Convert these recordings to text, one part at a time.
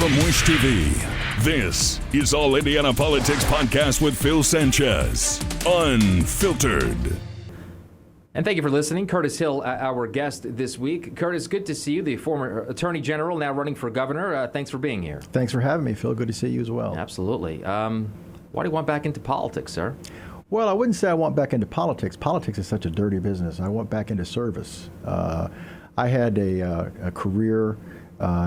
from Wish TV, this is All Indiana Politics Podcast with Phil Sanchez, Unfiltered. And thank you for listening. Curtis Hill, our guest this week. Curtis, good to see you, the former Attorney General, now running for governor. Thanks for being here. Thanks for having me, Phil. Good to see you as well. Absolutely. Why do you want back into politics, sir? Well, I wouldn't say I want back into politics. Politics is such a dirty business. I want back into service. I had a career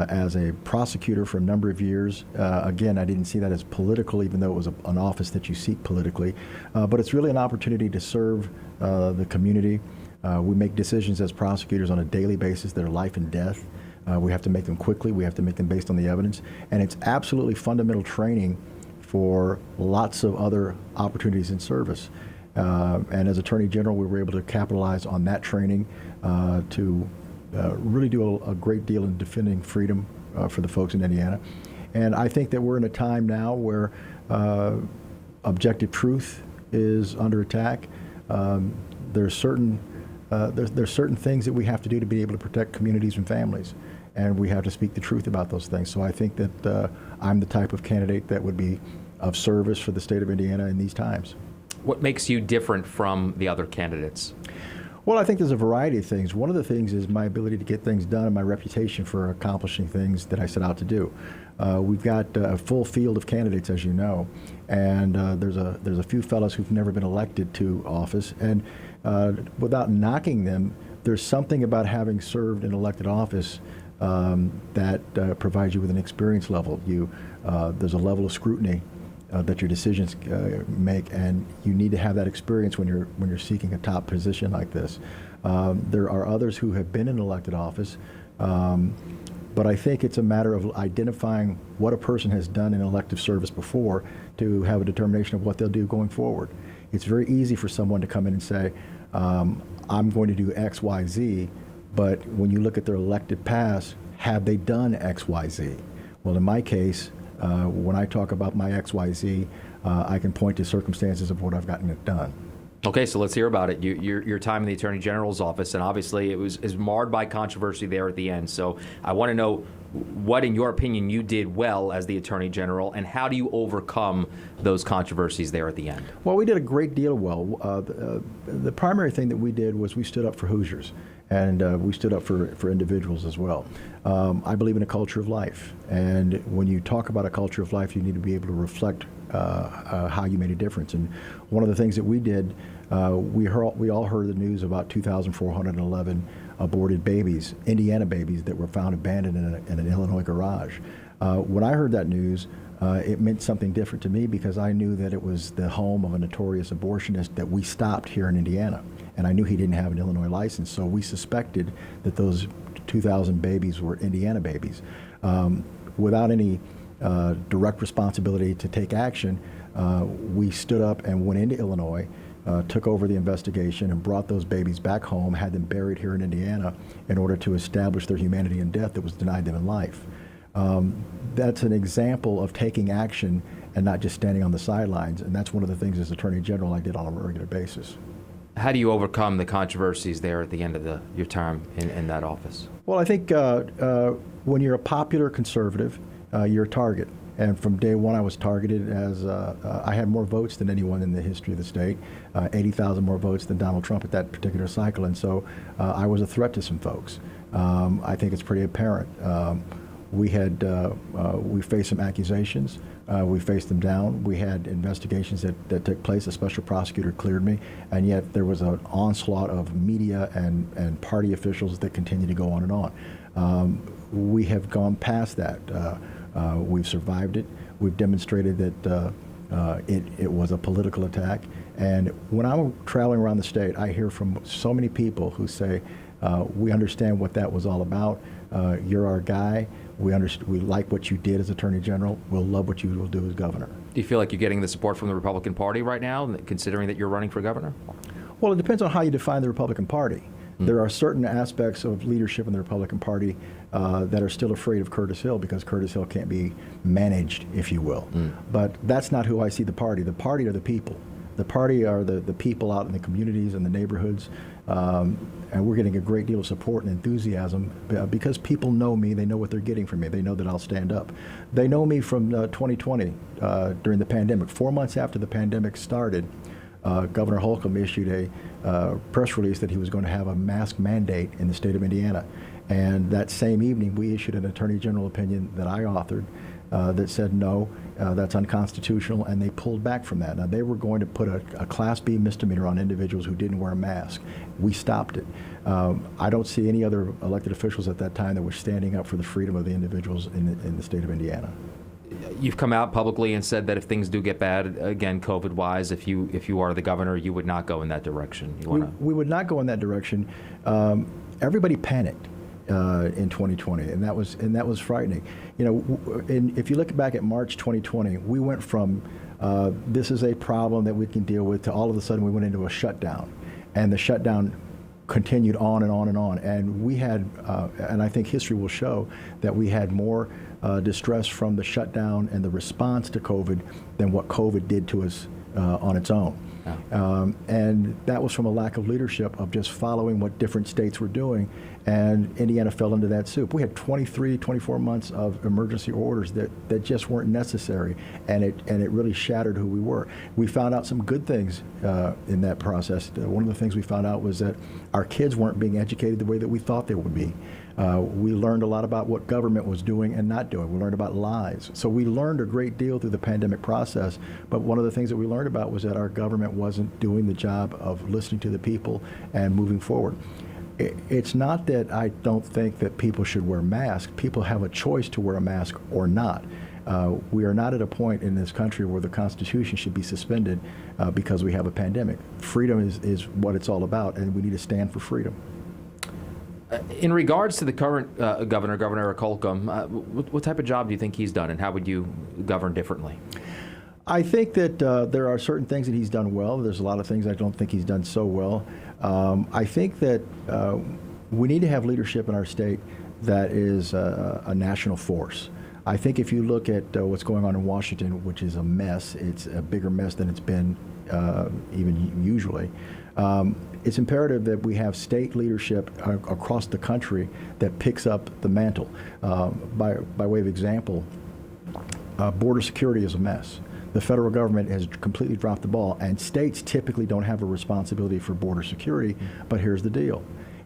as a prosecutor for a number of years. Again, I didn't see that as political, even though it was an office that you seek politically. But it's really an opportunity to serve the community. We make decisions as prosecutors on a daily basis that are life and death. We have to make them quickly. We have to make them based on the evidence. And it's absolutely fundamental training for lots of other opportunities in service. And as Attorney General, we were able to capitalize on that training to really do a great deal in defending freedom for the folks in Indiana. And I think that we're in a time now where objective truth is under attack. There's certain things that we have to do to be able to protect communities and families, and we have to speak the truth about those things. So I think that I'm the type of candidate that would be of service for the state of Indiana in these times. What makes you different from the other candidates? Well, I think there's a variety of things. One of the things is my ability to get things done and my reputation for accomplishing things that I set out to do. We've got a full field of candidates, as you know, and there's a few fellows who've never been elected to office, and without knocking them, there's something about having served in elected office that provides you with an experience level. There's a level of scrutiny that your decisions make, and you need to have that experience when you're seeking a top position like this. There are others who have been in elected office, but I think it's a matter of identifying what a person has done in elective service before to have a determination of what they'll do going forward. It's very easy for someone to come in and say, I'm going to do X, Y, Z, but when you look at their elected past, have they done X, Y, Z? Well, in my case, when I talk about my XYZ, I can point to circumstances of what I've gotten it done. Okay, so let's hear about it. Your time in the Attorney General's office, and obviously it was marred by controversy there at the end. So I want to know what, in your opinion, you did well as the Attorney General, and how do you overcome those controversies there at the end? Well, we did a great deal well. The primary thing that we did was we stood up for Hoosiers, and we stood up for individuals as well. I believe in a culture of life, and when you talk about a culture of life, you need to be able to reflect how you made a difference. And one of the things that we did, we all heard the news about 2,411 aborted babies, Indiana babies, that were found abandoned in an Illinois garage. When I heard that news, it meant something different to me because I knew that it was the home of a notorious abortionist that we stopped here in Indiana. And I knew he didn't have an Illinois license, so we suspected that those 2,000 babies were Indiana babies. Without any direct responsibility to take action, we stood up and went into Illinois, took over the investigation and brought those babies back home, had them buried here in Indiana in order to establish their humanity in death that was denied them in life. That's an example of taking action and not just standing on the sidelines, and that's one of the things as Attorney General I did on a regular basis. How do you overcome the controversies there at the end of your time in that office? Well, I think when you're a popular conservative, you're a target. And from day one, I was targeted as I had more votes than anyone in the history of the state, 80,000 more votes than Donald Trump at that particular cycle. And so I was a threat to some folks. I think it's pretty apparent. We faced some accusations. We faced them down. We had investigations that took place. A special prosecutor cleared me, and yet there was an onslaught of media and party officials that continue to go on and on. We have gone past that. We've survived it. We've demonstrated that it was a political attack. And when I'm traveling around the state, I hear from so many people who say, we understand what that was all about. You're our guy. We like what you did as Attorney General. We'll love what you will do as governor. Do you feel like you're getting the support from the Republican Party right now, considering that you're running for governor? Well, it depends on how you define the Republican Party. There are certain aspects of leadership in the Republican Party that are still afraid of Curtis Hill because Curtis Hill can't be managed, if you will. But that's not who I see the party. The party are the people. The party are the people out in the communities and the neighborhoods. And we're getting a great deal of support and enthusiasm because people know me. They know what they're getting from me. They know that I'll stand up. They know me from 2020 during the pandemic. 4 months after the pandemic started, Governor Holcomb issued a press release that he was going to have a mask mandate in the state of Indiana. And that same evening, we issued an Attorney General opinion that I authored that said, no, that's unconstitutional, and they pulled back from that. Now, they were going to put a Class B misdemeanor on individuals who didn't wear a mask. We stopped it. I don't see any other elected officials at that time that were standing up for the freedom of the individuals in the state of Indiana. You've come out publicly and said that if things do get bad, again, COVID-wise, if you are the governor, you would not go in that direction. We would not go in that direction. Everybody panicked in 2020, and that was frightening. You know, if you look back at March 2020, we went from this is a problem that we can deal with to all of a sudden we went into a shutdown, and the shutdown continued on and on and on. And we had, and I think history will show that we had more distress from the shutdown and the response to COVID than what COVID did to us on its own. And that was from a lack of leadership of just following what different states were doing, and Indiana fell into that soup. We had 23, 24 months of emergency orders that just weren't necessary, and it really shattered who we were. We found out some good things in that process. One of the things we found out was that our kids weren't being educated the way that we thought they would be. We learned a lot about what government was doing and not doing. We learned about lies. So we learned a great deal through the pandemic process, but one of the things that we learned about was that our government wasn't doing the job of listening to the people and moving forward. It's not that I don't think that people should wear masks. People have a choice to wear a mask or not. We are not at a point in this country where the Constitution should be suspended because we have a pandemic. Freedom is what it's all about, and we need to stand for freedom. In regards to the current Governor Eric Holcomb, what type of job do you think he's done, and how would you govern differently? I think that there are certain things that he's done well. There's a lot of things I don't think he's done so well. I think that we need to have leadership in our state that is a national force. I think if you look at what's going on in Washington, which is a mess, it's a bigger mess than it's been even usually. It's imperative that we have state leadership across the country that picks up the mantle. By way of example, border security is a mess. The federal government has completely dropped the ball, and states typically don't have a responsibility for border security, but here's the deal.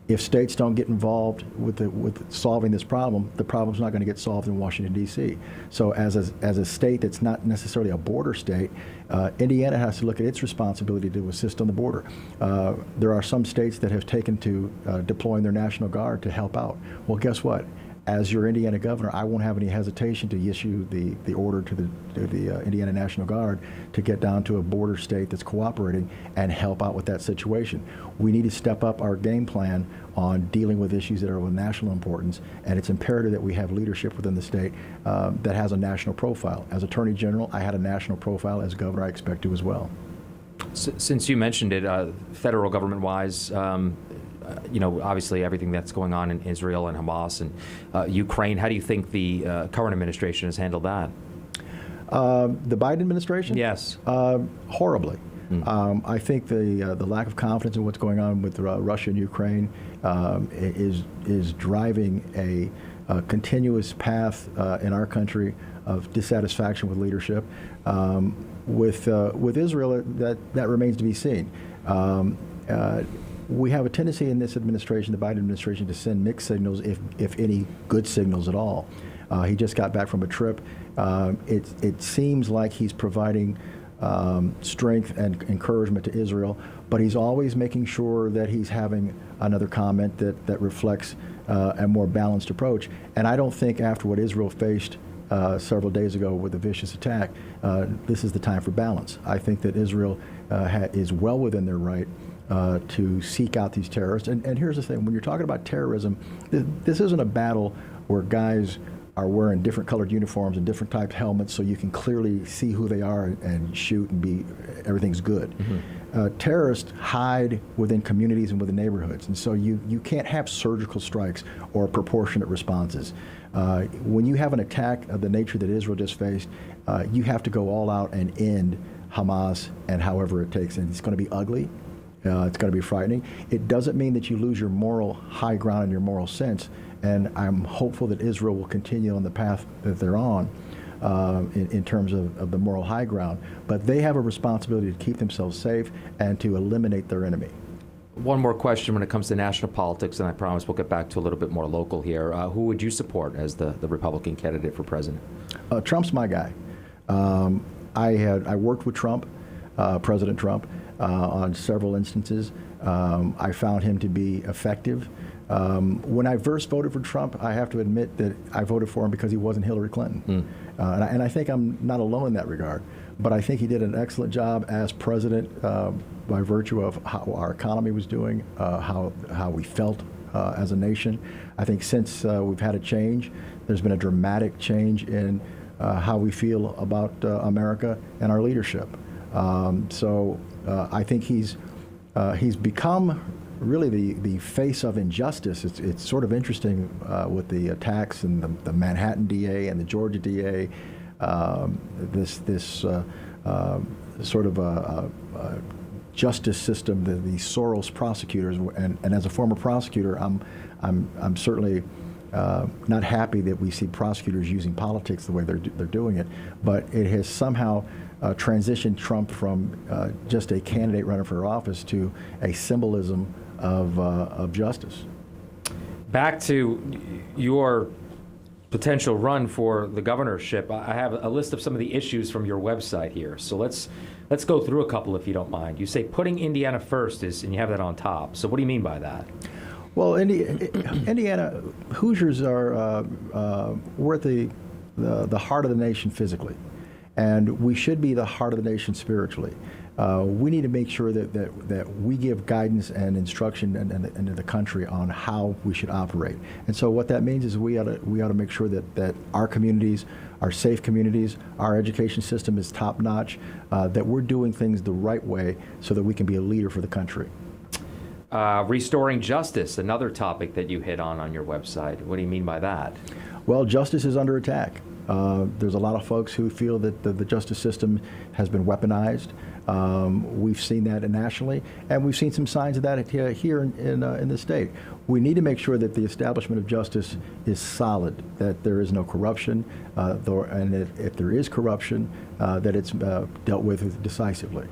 If states don't get involved with solving this problem, the problem's not going to get solved in Washington, D.C. So as a state that's not necessarily a border state, Indiana has to look at its responsibility to assist on the border. There are some states that have taken to deploying their National Guard to help out. Well, guess what? As your Indiana governor, I won't have any hesitation to issue the order to the Indiana National Guard to get down to a border state that's cooperating and help out with that situation. We need to step up our game plan on dealing with issues that are of national importance, and it's imperative that we have leadership within the state that has a national profile. As Attorney General, I had a national profile. As governor, I expect to as well. Since you mentioned it, federal government-wise, obviously everything that's going on in Israel and Hamas and Ukraine, how do you think the current administration has handled that? The Biden administration? Yes. Horribly. I think the lack of confidence in what's going on with Russia and Ukraine is driving a continuous path in our country of dissatisfaction with leadership. With Israel, that remains to be seen. We have a tendency in this administration, the Biden administration, to send mixed signals, if any good signals at all. He just got back from a trip. It seems like he's providing strength and encouragement to Israel, but he's always making sure that he's having another comment that reflects a more balanced approach. And I don't think after what Israel faced several days ago with a vicious attack, this is the time for balance. I think that Israel is well within their right to seek out these terrorists. And here's the thing, when you're talking about terrorism, this isn't a battle where guys are wearing different colored uniforms and different type helmets so you can clearly see who they are and shoot and everything's good. Mm-hmm. Terrorists hide within communities and within neighborhoods, and so you can't have surgical strikes or proportionate responses. When you have an attack of the nature that Israel just faced, you have to go all out and end Hamas, and however it takes. And it's going to be ugly. It's going to be frightening. It doesn't mean that you lose your moral high ground and your moral sense. And I'm hopeful that Israel will continue on the path that they're on in terms of the moral high ground. But they have a responsibility to keep themselves safe and to eliminate their enemy. One more question when it comes to national politics, and I promise we'll get back to a little bit more local here. Who would you support as the Republican candidate for president? Trump's my guy. I worked with Trump, President Trump, on several instances. I found him to be effective. When I first voted for Trump, I have to admit that I voted for him because he wasn't Hillary Clinton. And I think I'm not alone in that regard. But I think he did an excellent job as president by virtue of how our economy was doing, how we felt as a nation. I think since we've had a change, there's been a dramatic change in how we feel about America and our leadership. So I think he's become really the face of injustice. It's sort of interesting with the attacks and the Manhattan DA and the Georgia DA. This sort of justice system, the Soros prosecutors, and as a former prosecutor, I'm certainly not happy that we see prosecutors using politics the way they're doing it. But it has somehow transitioned Trump from just a candidate running for office to a symbolism of justice. Back to your potential run for the governorship, I have a list of some of the issues from your website here. So let's go through a couple if you don't mind. You say putting Indiana first and you have that on top. So what do you mean by that? Well, Indiana Hoosiers are we're at the heart of the nation physically, and we should be the heart of the nation spiritually. We need to make sure that we give guidance and instruction into the country on how we should operate. And so what that means is we ought to make sure that our communities are safe communities, our education system is top notch, that we're doing things the right way so that we can be a leader for the country. Restoring justice, another topic that you hit on your website. What do you mean by that? Well, justice is under attack. There's a lot of folks who feel that the justice system has been weaponized. We've seen that nationally, and we've seen some signs of that here in the state. We need to make sure that the establishment of justice is solid, that there is no corruption, and if there is corruption, that it's dealt with decisively.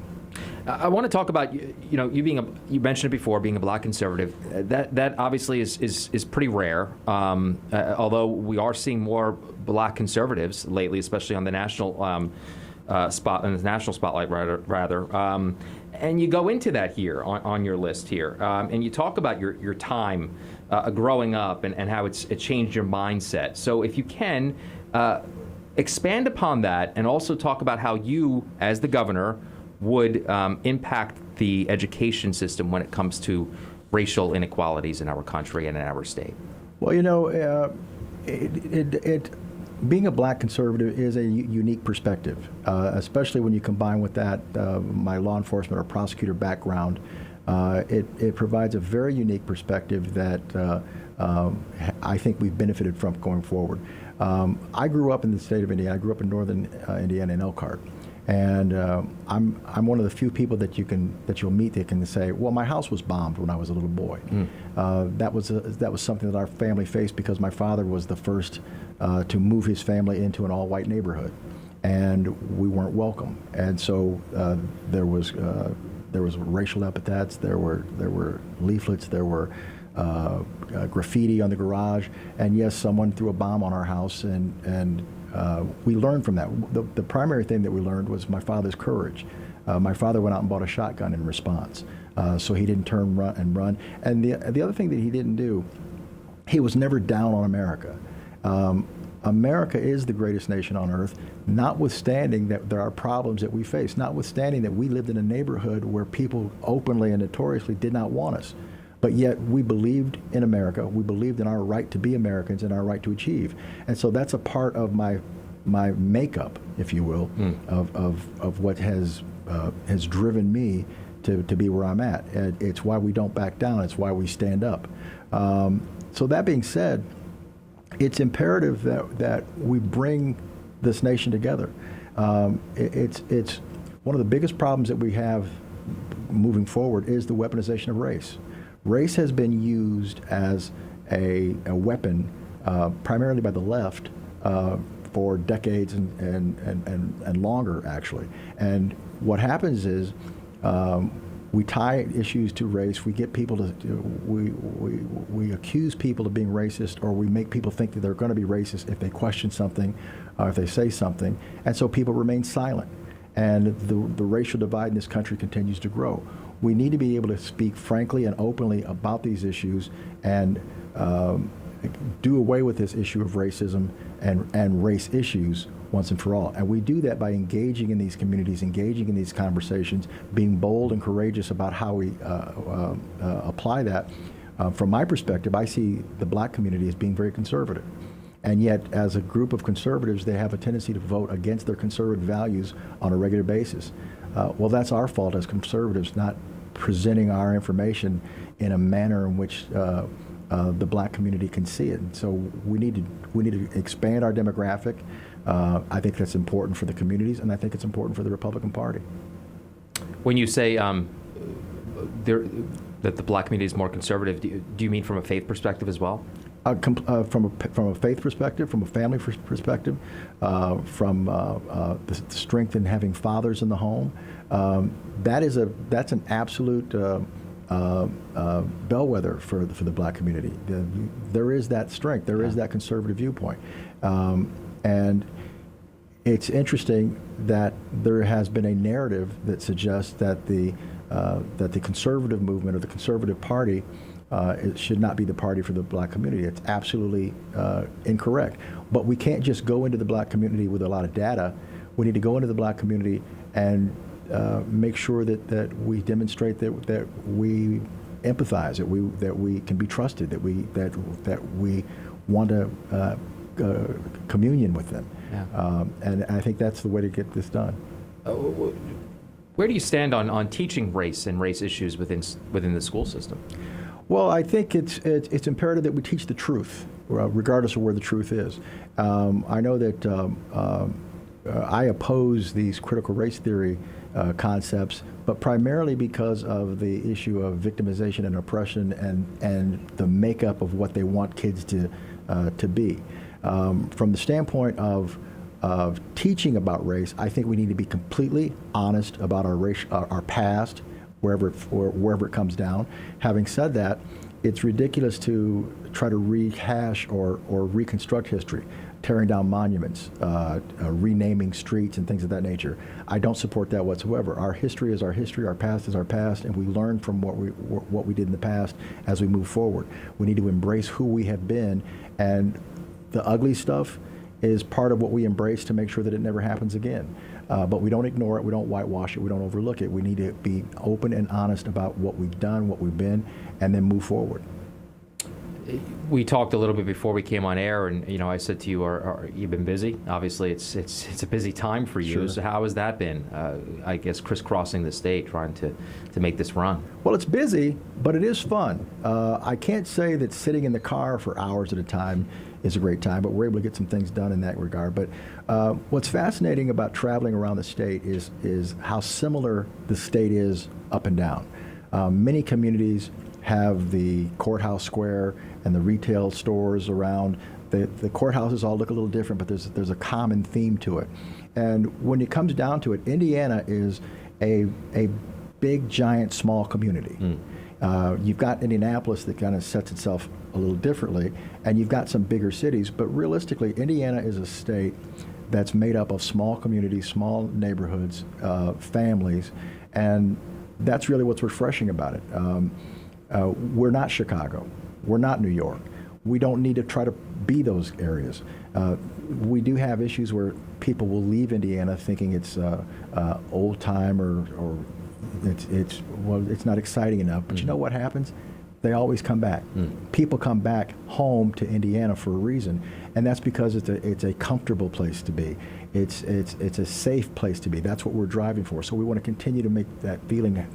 I want to talk about you mentioned it before, being a black conservative. That obviously is pretty rare. Although we are seeing more black conservatives lately, especially on the national spotlight rather. And you go into that here on your list here, and you talk about your time growing up and how it changed your mindset. So if you can expand upon that, and also talk about how you, as the governor, would impact the education system when it comes to racial inequalities in our country and in our state. Well, being a black conservative is a unique perspective, especially when you combine with that my law enforcement or prosecutor background. It provides a very unique perspective that I think we've benefited from going forward. I grew up in the state of Indiana. I grew up in northern Indiana in Elkhart. And I'm one of the few people that you'll meet that can say, well, my house was bombed when I was a little boy. That was something that our family faced because my father was the first to move his family into an all-white neighborhood, and we weren't welcome. And so there was racial epithets, there were leaflets, there were graffiti on the garage, and yes, someone threw a bomb on our house, and we learned from that. The primary thing that we learned was my father's courage. My father went out and bought a shotgun in response, so he didn't turn and run. And the other thing that he didn't do, he was never down on America. America is the greatest nation on earth, notwithstanding that there are problems that we face, notwithstanding that we lived in a neighborhood where people openly and notoriously did not want us. But yet we believed in America. We believed in our right to be Americans and our right to achieve. And so that's a part of my makeup, if you will, of what has driven me to be where I'm at. And it's why we don't back down. It's why we stand up. So that being said, it's imperative that we bring this nation together. It's one of the biggest problems that we have moving forward is the weaponization of race. Race has been used as a weapon primarily by the left for decades and longer, actually. And what happens is we tie issues to race. We get people we accuse people of being racist, or we make people think that they're going to be racist if they question something, or if they say something, and so people remain silent. And the racial divide in this country continues to grow. We need to be able to speak frankly and openly about these issues and do away with this issue of racism and race issues once and for all. And we do that by engaging in these communities, engaging in these conversations, being bold and courageous about how we apply that. From my perspective, I see the black community as being very conservative. And yet, as a group of conservatives, they have a tendency to vote against their conservative values on a regular basis. Well, that's our fault as conservatives, not presenting our information in a manner in which the black community can see it. And so we need to expand our demographic. I think that's important for the communities, and I think it's important for the Republican Party. When you say that the black community is more conservative, do you mean from a faith perspective as well? From a faith perspective, from a family perspective, from the strength in having fathers in the home, that's an absolute bellwether for the black community. There is that strength. There is that conservative viewpoint, and it's interesting that there has been a narrative that suggests that the conservative movement or the conservative party it should not be the party for the black community. It's absolutely incorrect. But we can't just go into the black community with a lot of data. We need to go into the black community and make sure that we demonstrate that we empathize, that we can be trusted, that we want to communion with them. Yeah. And I think that's the way to get this done. Where do you stand on teaching race and race issues within the school system? Well, I think it's imperative that we teach the truth, regardless of where the truth is. I know that I oppose these critical race theory concepts, but primarily because of the issue of victimization and oppression and the makeup of what they want kids to be. From the standpoint of teaching about race, I think we need to be completely honest about our past, wherever it comes down. Having said that, it's ridiculous to try to rehash or reconstruct history, tearing down monuments, renaming streets and things of that nature. I don't support that whatsoever. Our history is our history, our past is our past, and we learn from what we did in the past as we move forward. We need to embrace who we have been, and the ugly stuff is part of what we embrace to make sure that it never happens again. But we don't ignore it, we don't whitewash it, we don't overlook it. We need to be open and honest about what we've done, what we've been, and then move forward. We talked a little bit before we came on air, and I said to you, you've been busy. Obviously, it's a busy time for you. Sure. So how has that been? I guess crisscrossing the state, trying to make this run. Well, it's busy, but it is fun. I can't say that sitting in the car for hours at a time is a great time, but we're able to get some things done in that regard. But what's fascinating about traveling around the state is how similar the state is up and down. Many communities have the courthouse square and the retail stores around. The courthouses all look a little different, but there's a common theme to it. And when it comes down to it, Indiana is a big, giant, small community. You've got Indianapolis that kind of sets itself a little differently, and you've got some bigger cities, but realistically, Indiana is a state that's made up of small communities, small neighborhoods, families, and that's really what's refreshing about it. We're not Chicago. We're not New York. We don't need to try to be those areas. We do have issues where people will leave Indiana thinking it's old time or it's not exciting enough. But you know what happens? They always come back. People come back home to Indiana for a reason, and that's because it's a comfortable place to be. It's a safe place to be. That's what we're driving for. So we want to continue to make that feeling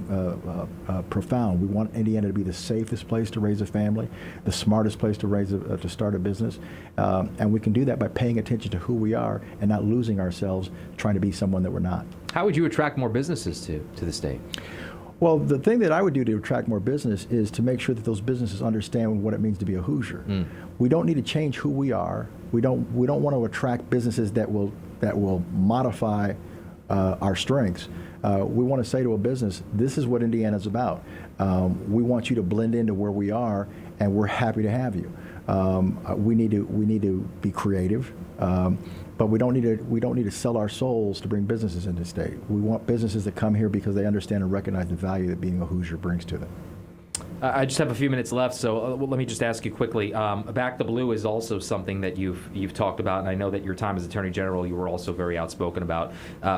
profound. We want Indiana to be the safest place to raise a family, the smartest place to start a business, and we can do that by paying attention to who we are and not losing ourselves trying to be someone that we're not. How would you attract more businesses to the state? Well, the thing that I would do to attract more business is to make sure that those businesses understand what it means to be a Hoosier. We don't need to change who we are. We don't want to attract businesses that will modify our strengths. We want to say to a business, this is what Indiana's about. We want you to blend into where we are, and we're happy to have you. We need to be creative. But we don't need to sell our souls to bring businesses into the state. We want businesses that come here because they understand and recognize the value that being a Hoosier brings to them. I just have a few minutes left, so let me just ask you quickly. Back the Blue is also something that you've talked about, and I know that your time as Attorney General, you were also very outspoken about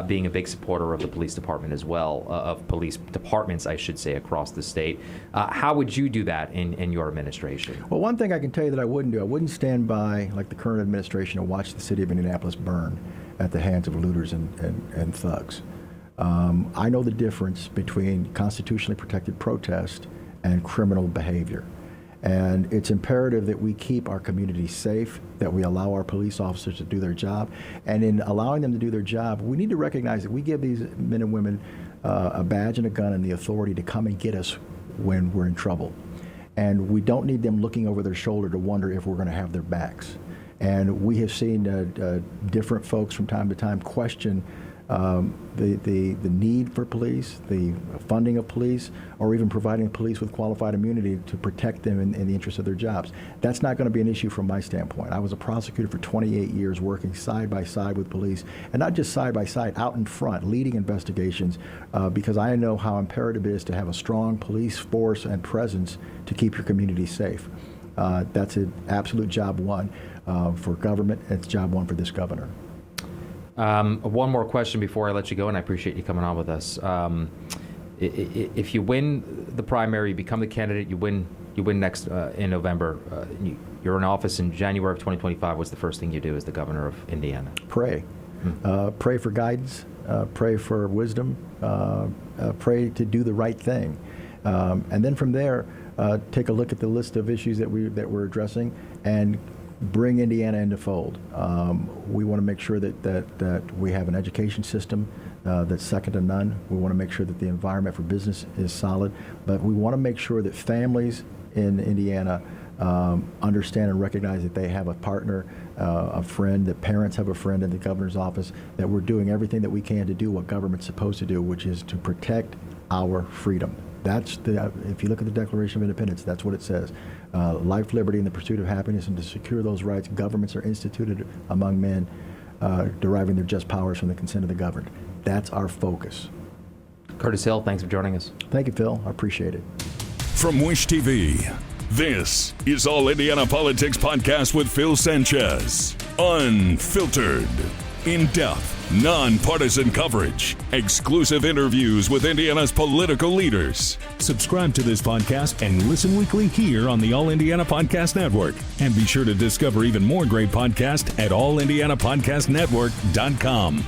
being a big supporter of the police department as well, of police departments, I should say, across the state. How would you do that in your administration? Well, one thing I can tell you that I wouldn't stand by, like the current administration, and watch the city of Indianapolis burn at the hands of looters and thugs. I know the difference between constitutionally protected protest and criminal behavior. And it's imperative that we keep our communities safe, that we allow our police officers to do their job. And in allowing them to do their job, we need to recognize that we give these men and women a badge and a gun and the authority to come and get us when we're in trouble. And we don't need them looking over their shoulder to wonder if we're going to have their backs. And we have seen different folks from time to time question the need for police, the funding of police, or even providing police with qualified immunity to protect them in the interest of their jobs. That's not going to be an issue from my standpoint. I was a prosecutor for 28 years working side by side with police, and not just side by side, out in front, leading investigations, because I know how imperative it is to have a strong police force and presence to keep your community safe. That's an absolute job one for government, and it's job one for this governor. One more question before I let you go, and I appreciate you coming on with us. If you win the primary, you become the candidate, you win next in November, you're in office in January of 2025, what's the first thing you do as the governor of Indiana? Pray. Pray for guidance, pray for wisdom, pray to do the right thing. And then from there, take a look at the list of issues that we're addressing and bring Indiana into fold. We want to make sure that we have an education system that's second to none. We want to make sure that the environment for business is solid, but we want to make sure that families in Indiana understand and recognize that they have a partner, a friend, that parents have a friend in the governor's office, that we're doing everything that we can to do what government's supposed to do, which is to protect our freedom. If you look at the Declaration of Independence, that's what it says. Life, liberty, and the pursuit of happiness, and to secure those rights, governments are instituted among men, deriving their just powers from the consent of the governed. That's our focus. Curtis Hill, thanks for joining us. Thank you, Phil. I appreciate it. From Wish TV, this is All Indiana Politics Podcast with Phil Sanchez. Unfiltered, in-depth, nonpartisan coverage, exclusive interviews with Indiana's political leaders. Subscribe to this podcast and listen weekly here on the All Indiana Podcast Network. And be sure to discover even more great podcasts at allindianapodcastnetwork.com.